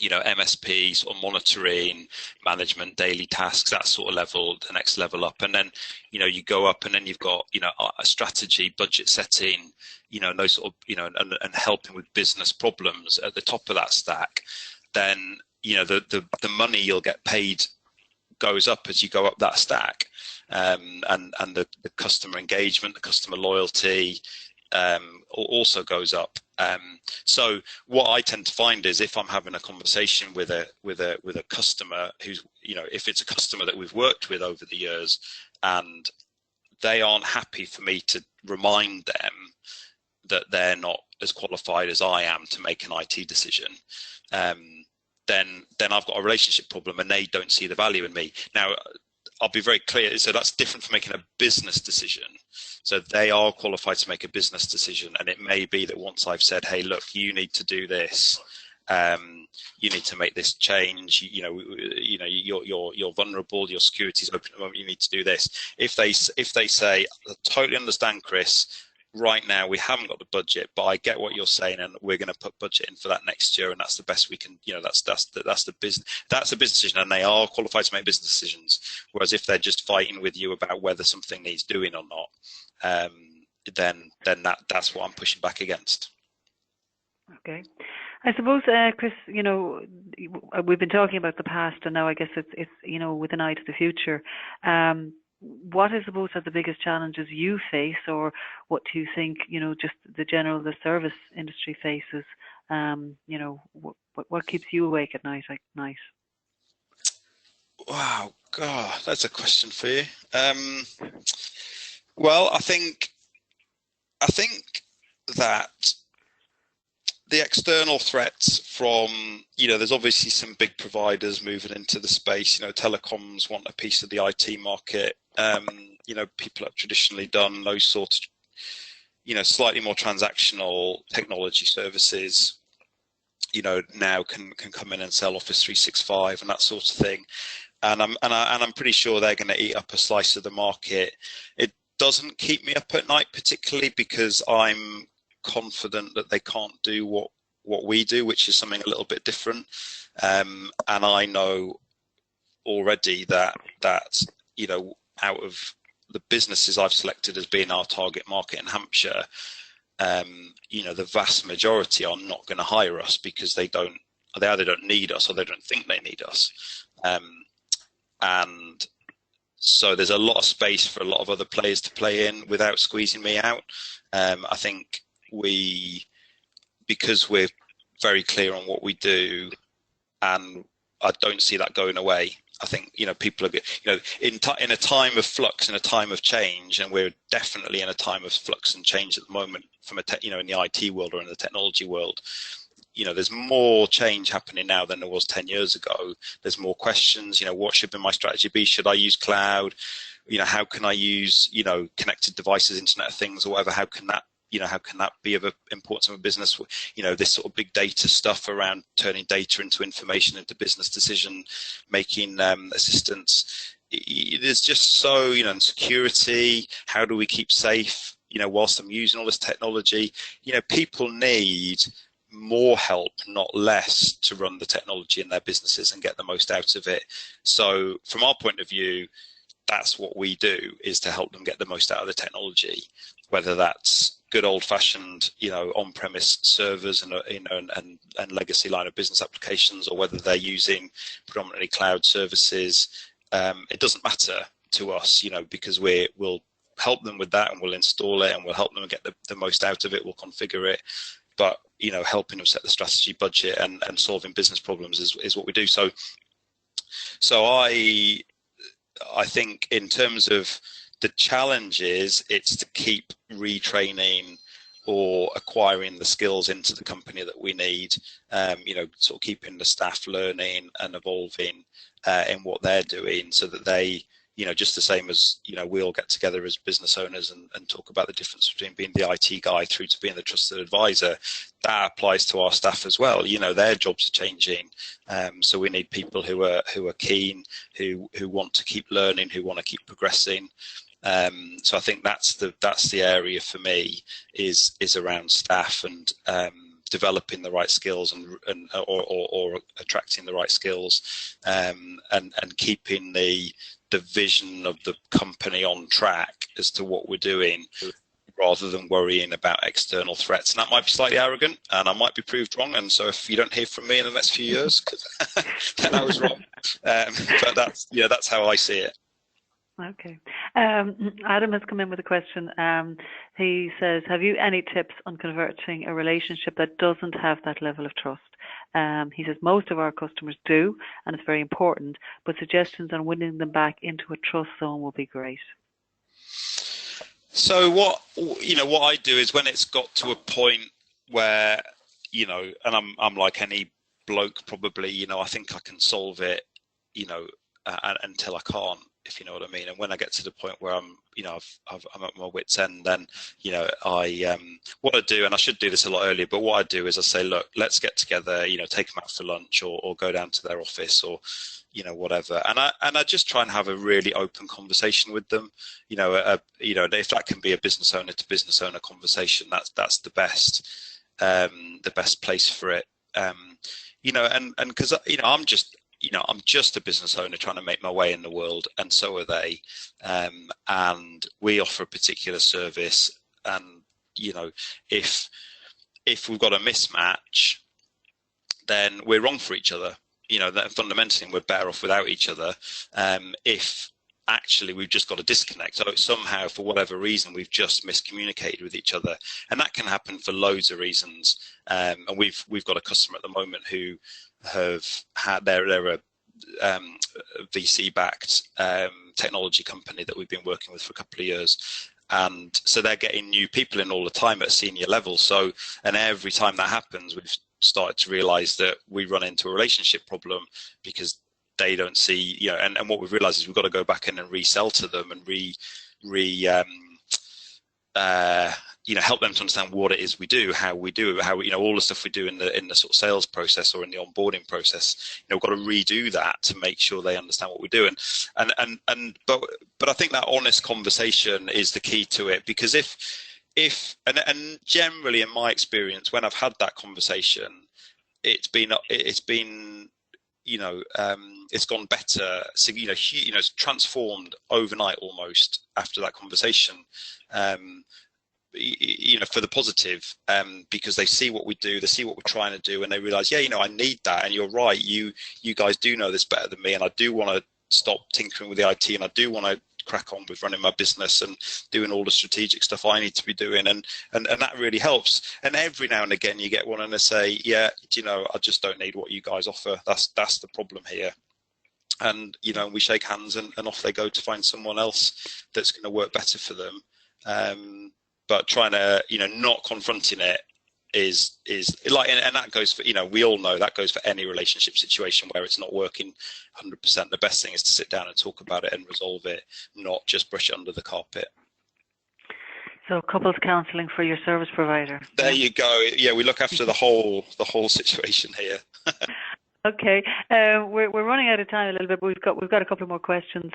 you know, MSP, sort of monitoring, management, daily tasks, that sort of level, the next level up. And then, you know, you go up, and then you've got, you know, a strategy, budget setting, you know, and those sort of, you know, and helping with business problems at the top of that stack. Then, you know, the money you'll get paid goes up as you go up that stack. And the customer engagement, the customer loyalty, also goes up. So what I tend to find is, if I'm having a conversation with a customer who's, you know, if it's a customer that we've worked with over the years and they aren't happy for me to remind them that they're not as qualified as I am to make an IT decision, then I've got a relationship problem, and they don't see the value in me. Now, I'll be very clear. So that's different from making a business decision. So they are qualified to make a business decision, and it may be that once I've said, "Hey, look, you need to do this. You need to make this change. You're vulnerable. Your security's open at the moment. You need to do this." If they say, "I totally understand, Chris. Right now we haven't got the budget, but I get what you're saying, and we're going to put budget in for that next year, and that's the best we can, you know, that's the business decision," and they are qualified to make business decisions. Whereas if they're just fighting with you about whether something needs doing or not, then that's what I'm pushing back against. Okay. I suppose, Chris, you know, we've been talking about the past, and now I guess it's you know, with an eye to the future. What, I suppose, are the biggest challenges you face, or what do you think, you know, just the service industry faces? You know, what keeps you awake at night? Wow, God, that's a question for you. Well, I think that the external threats from, you know, there's obviously some big providers moving into the space. You know, telecoms want a piece of the IT market. You know, people have traditionally done those sorts of, you know, slightly more transactional technology services, you know, now can come in and sell Office 365 and that sort of thing. And I'm pretty sure they're going to eat up a slice of the market. It doesn't keep me up at night particularly, because I'm confident that they can't do what we do, which is something a little bit different. And I know already that you know, out of the businesses I've selected as being our target market in Hampshire, you know, the vast majority are not going to hire us because they either don't need us or they don't think they need us. And so there's a lot of space for a lot of other players to play in without squeezing me out. I think because we're very clear on what we do, and I don't see that going away. I think, you know, people are, you know, in a time of flux and a time of change, and we're definitely in a time of flux and change at the moment from you know, in the IT world or in the technology world. You know, there's more change happening now than there was 10 years ago. There's more questions, you know, what should my strategy be? Should I use cloud? You know, how can I use, you know, connected devices, Internet of Things or whatever? How can that be of importance to a business? You know, this sort of big data stuff around turning data into information, into business decision making assistance. There's just so, you know, and security. How do we keep safe, you know, whilst I'm using all this technology? You know, people need more help, not less, to run the technology in their businesses and get the most out of it. So from our point of view, that's what we do, is to help them get the most out of the technology, whether that's good old-fashioned, on-premise servers and legacy line of business applications, or whether they're using predominantly cloud services. It doesn't matter to us, because we'll help them with that, and we'll install it, and we'll help them get the most out of it. We'll configure it, but helping them set the strategy, budget, and solving business problems is what we do. So I think in terms of the challenges, it's to keep retraining or acquiring the skills into the company that we need, sort of keeping the staff learning and evolving in what they're doing, so that they, just the same as, we all get together as business owners and talk about the difference between being the IT guy through to being the trusted advisor. That applies to our staff as well. Their jobs are changing. So we need people who are keen, who want to keep learning, who want to keep progressing. So I think that's the area for me is around staff and developing the right skills or attracting the right skills, and keeping the vision of the company on track as to what we're doing, rather than worrying about external threats. And that might be slightly arrogant, and I might be proved wrong. And so if you don't hear from me in the next few years, then I was wrong. But that's how I see it. Okay. Adam has come in with a question. He says, have you any tips on converting a relationship that doesn't have that level of trust? He says most of our customers do, and it's very important, but suggestions on winning them back into a trust zone will be great. So what I do is, when it's got to a point where, and I'm like any bloke probably, I think I can solve it, until I can't, if you know what I mean. And when I get to the point where I'm at my wit's end, then, what I do, and I should do this a lot earlier, but what I do is I say, look, let's get together, take them out for lunch, or go down to their office, or, whatever. And I just try and have a really open conversation with them. If that can be a business owner to business owner conversation, that's the best place for it. And because, I'm just a business owner trying to make my way in the world, and so are they. And we offer a particular service, and if we've got a mismatch, then we're wrong for each other. That fundamentally we're better off without each other. If actually we've just got a disconnect, so somehow for whatever reason we've just miscommunicated with each other, and that can happen for loads of reasons. And we've got a customer at the moment who have had they're a VC-backed technology company that we've been working with for a couple of years, and so they're getting new people in all the time at a senior level. So, and every time that happens, we've started to realize that we run into a relationship problem, because they don't see, and what we've realized is we've got to go back in and resell to them and help them to understand what it is we do, how we do it, how all the stuff we do in the sort of sales process or in the onboarding process. We've got to redo that to make sure they understand what we do. But I think that honest conversation is the key to it, because if generally in my experience, when I've had that conversation, it's gone better. So, it's transformed overnight almost after that conversation. For the positive, because they see what we do, they see what we're trying to do, and they realize, I need that. And you're right, you guys do know this better than me, and I do want to stop tinkering with the IT, and I do want to crack on with running my business and doing all the strategic stuff I need to be doing, and that really helps. And every now and again you get one and they say, I just don't need what you guys offer. That's the problem here. And we shake hands and off they go to find someone else that's going to work better for them. But trying to, not confronting it is like, and that goes for, we all know that goes for any relationship situation where it's not working 100%. The best thing is to sit down and talk about it and resolve it, not just brush it under the carpet. So couples counselling for your service provider. There you go. Yeah, we look after the whole situation here. Okay, we're running out of time a little bit, but we've got a couple more questions.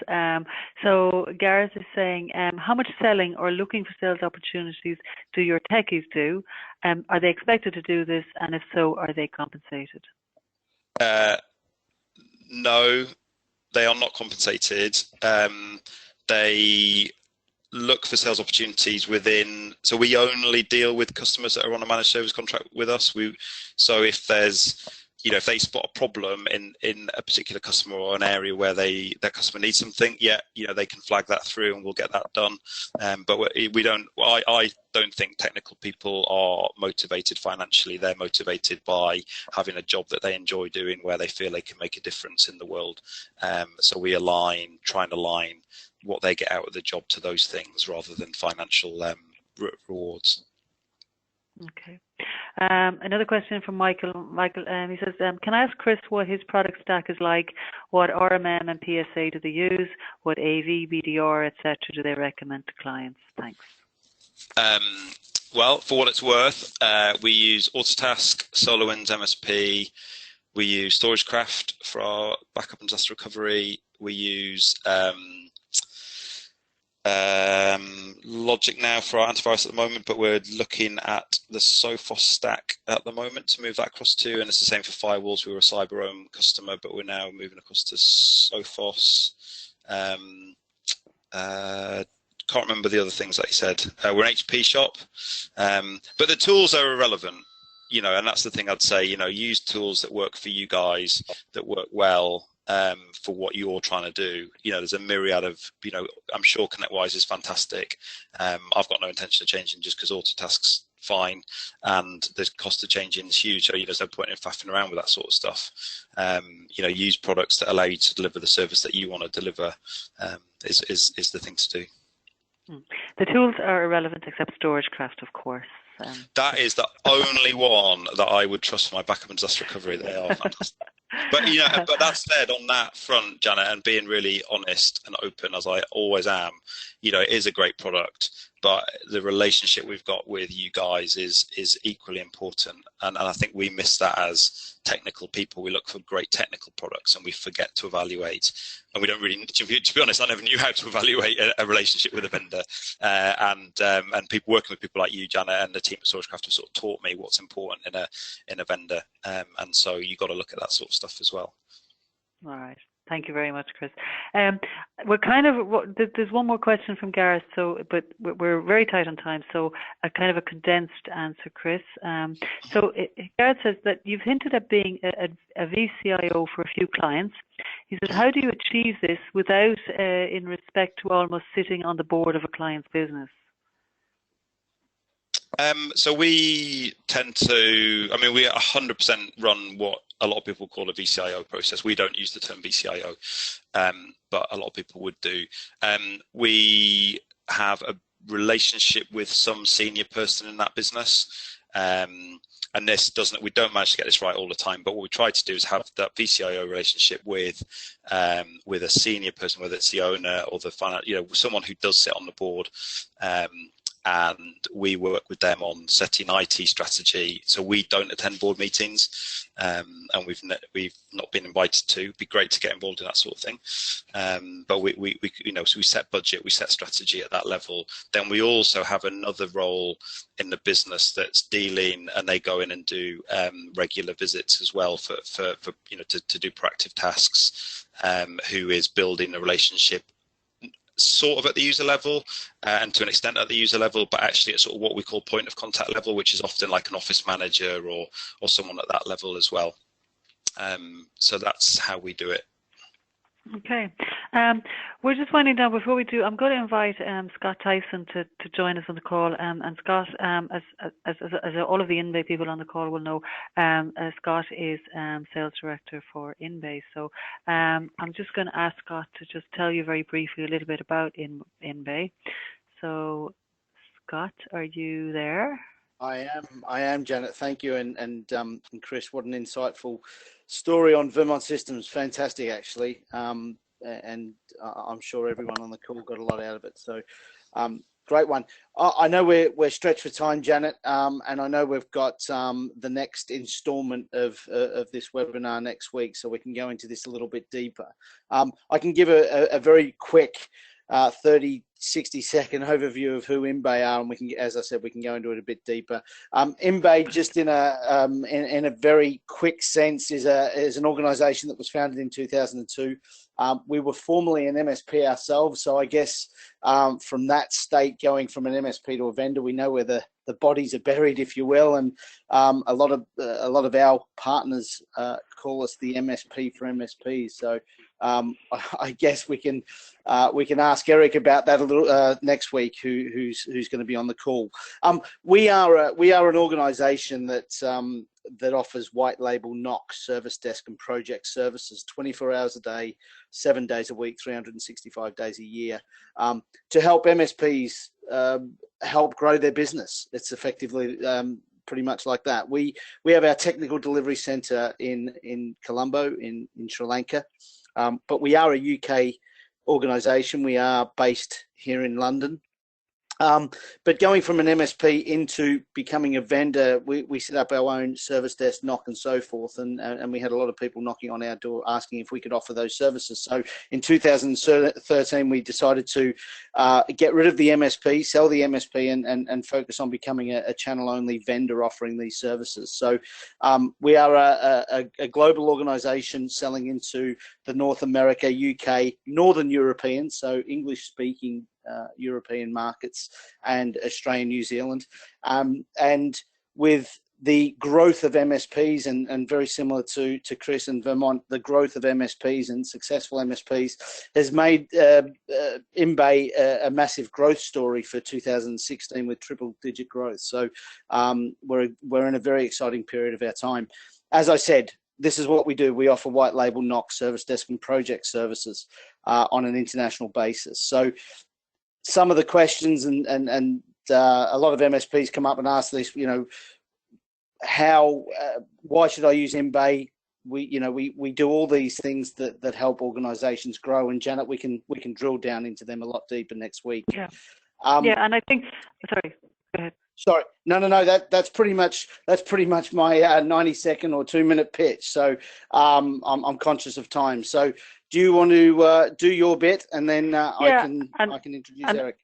So Gareth is saying, how much selling or looking for sales opportunities do your techies do? Are they expected to do this, and if so, are they compensated? No, they are not compensated. They look for sales opportunities within. So we only deal with customers that are on a managed service contract with us. So if there's, if they spot a problem in a particular customer or an area where their customer needs something, they can flag that through and we'll get that done. But we don't. I don't think technical people are motivated financially. They're motivated by having a job that they enjoy doing, where they feel they can make a difference in the world. So we try and align what they get out of the job to those things rather than financial rewards. Okay. Another question from Michael. He says, can I ask Chris what his product stack is like? What RMM and PSA do they use? What AV, BDR, etc. do they recommend to clients? Thanks. Well, for what it's worth, we use Autotask, SolarWinds MSP. We use StorageCraft for our backup and disaster recovery. We use Logic now for our antivirus at the moment, but we're looking at the Sophos stack at the moment to move that across to, and it's the same for firewalls. We were a CyberOhm customer, but we're now moving across to Sophos. Can't remember the other things that he said. We're an HP shop, but the tools are irrelevant, and that's the thing I'd say. Use tools that work for you guys, that work well for what you're trying to do. There's a myriad of, I'm sure ConnectWise is fantastic. I've got no intention of changing just because Autotask's fine, and the cost of changing is huge. So there's no point in faffing around with that sort of stuff. Use products that allow you to deliver the service that you want to deliver. Is the thing to do. The tools are irrelevant except StorageCraft, of course. That is the only one that I would trust for my backup and disaster recovery. They are fantastic. But but that said, on that front, Janet, and being really honest and open as I always am, it is a great product. But the relationship we've got with you guys is equally important, and I think we miss that as technical people. We look for great technical products, and we forget to evaluate. And we don't really, to be honest, I never knew how to evaluate a relationship with a vendor. And people working with people like you, Janet, and the team at StorageCraft have sort of taught me what's important in a vendor. And so you got to look at that sort of stuff as well. All right. Thank you very much, Chris. We're there's one more question from Gareth, but we're very tight on time, so a kind of a condensed answer, Chris. Gareth says that you've hinted at being a VCIO for a few clients. He said, how do you achieve this without, in respect to almost sitting on the board of a client's business? So we tend to, we 100% run what a lot of people call a VCIO process. We don't use the term VCIO, but a lot of people would do. We have a relationship with some senior person in that business. And we don't manage to get this right all the time, but what we try to do is have that VCIO relationship with a senior person, whether it's the owner or the someone who does sit on the board. And we work with them on setting IT strategy. So we don't attend board meetings, and we've not been invited to. It'd be great to get involved in that sort of thing. But we so we set budget, we set strategy at that level. Then we also have another role in the business that's dealing, and they go in and do regular visits as well for to do proactive tasks. Who is building a relationship sort of at the user level and to an extent at the user level, but actually at sort of what we call point of contact level, which is often like an office manager or someone at that level as well. So that's how we do it. Okay. We're just winding down. Before we do, I'm going to invite Scott Tyson to join us on the call. And Scott, as all of the InBay people on the call will know, Scott is Sales Director for InBay. So I'm just going to ask Scott to just tell you very briefly a little bit about InBay. So Scott, are you there? I am, Janet. Thank you, and Chris, what an insightful story on Vermont Systems. Fantastic, actually, and I'm sure everyone on the call got a lot out of it. So, Great one. I know we're stretched for time, Janet, and I know we've got the next instalment of this webinar next week, so we can go into this a little bit deeper. I can give a very quick 30, 60-second overview of who MBay are, and we can, as I said, we can go into it a bit deeper. MBay, just in a very quick sense, is an organisation that was founded in 2002. We were formerly an MSP ourselves, so I guess from that state, going from an MSP to a vendor, we know where the bodies are buried, if you will, and a lot of our partners call us the MSP for MSPs. So I guess we can ask Eric about that a little next week, who's going to be on the call. We are an organisation that offers white label NOC, service desk and project services, 24 hours a day, 7 days a week, 365 days a year, to help MSPs help grow their business. It's effectively pretty much like that. We have our technical delivery centre in Colombo in Sri Lanka, but we are a UK organisation. We are based here in London. But going from an MSP into becoming a vendor, we set up our own service desk, NOC, and so forth, and we had a lot of people knocking on our door asking if we could offer those services. So in 2013, we decided to get rid of the MSP, sell the MSP, and focus on becoming a channel-only vendor offering these services. So we are a global organisation selling into the North America, UK, Northern European, so English-speaking European markets, and Australia, New Zealand, and with the growth of MSPs, and very similar to Chris and Vermont, the growth of MSPs and successful MSPs has made MBay a massive growth story for 2016 with triple-digit growth. So we're in a very exciting period of our time. As I said, this is what we do. We offer white label NOC, service desk and project services on an international basis. So some of the questions and a lot of MSPs come up and ask this, why should I use MBay? We do all these things that help organizations grow, and Janet, we can drill down into them a lot deeper next week. Yeah. And I think, sorry, go ahead. Sorry, no. That's pretty much my 90-second or 2-minute pitch. So I'm conscious of time. So do you want to do your bit, and then I can introduce Eric.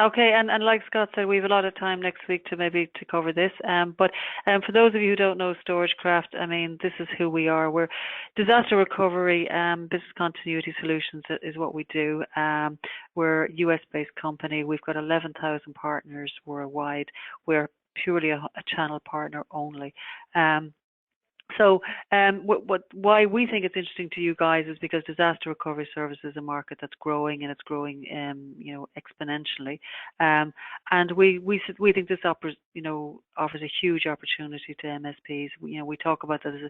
Okay, and like Scott said, we have a lot of time next week to cover this. But for those of you who don't know StorageCraft, I mean, this is who we are. We're disaster recovery, business continuity solutions is what we do. We're a US-based company. We've got 11,000 partners worldwide. We're purely a channel partner only. So why we think it's interesting to you guys is because disaster recovery services is a market that's growing, and it's growing exponentially, and we think this offers a huge opportunity to MSPs. We talk about that as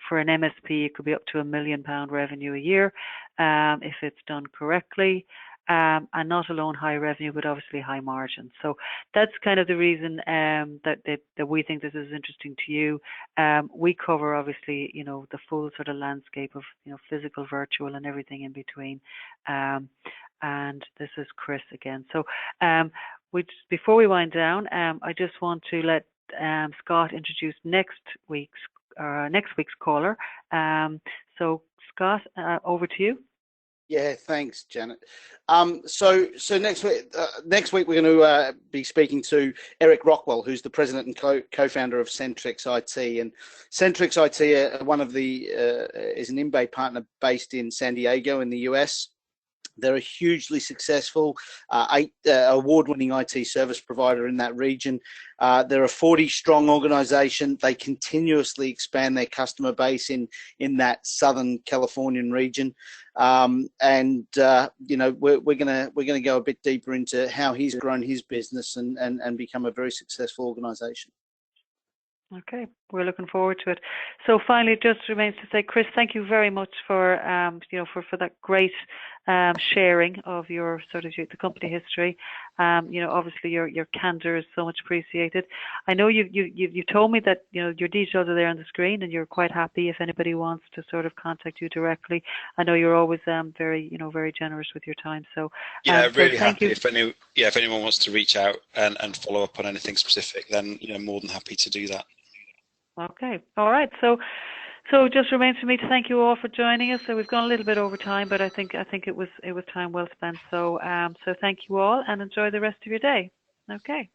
for an MSP it could be up to £1 million revenue a year if it's done correctly. And not alone high revenue, but obviously high margin. So that's kind of the reason that we think this is interesting to you. We cover obviously the full sort of landscape of physical, virtual, and everything in between. And this is Chris again. So before we wind down, I just want to let Scott introduce next week's caller. So Scott, over to you. Yeah, thanks, Janet. So next week we're going to be speaking to Eric Rockwell, who's the president and co-founder of Centrix IT. And Centrix IT is an MBay partner based in San Diego in the US. They're a hugely successful, award-winning IT service provider in that region. They're a 40-strong organisation. They continuously expand their customer base in that Southern Californian region, and we're gonna go a bit deeper into how he's grown his business and become a very successful organisation. Okay, we're looking forward to it. So finally, just remains to say, Chris, thank you very much for for that great sharing of your sort of the company history. Obviously your candor is so much appreciated. I know you told me that your details are there on the screen, and you're quite happy if anybody wants to sort of contact you directly. I know you're always very generous with your time. So really thank happy you. if anyone wants to reach out and follow up on anything specific, then more than happy to do that. Okay, all right. So it just remains for me to thank you all for joining us. So we've gone a little bit over time, but I think it was time well spent. So thank you all, and enjoy the rest of your day. Okay.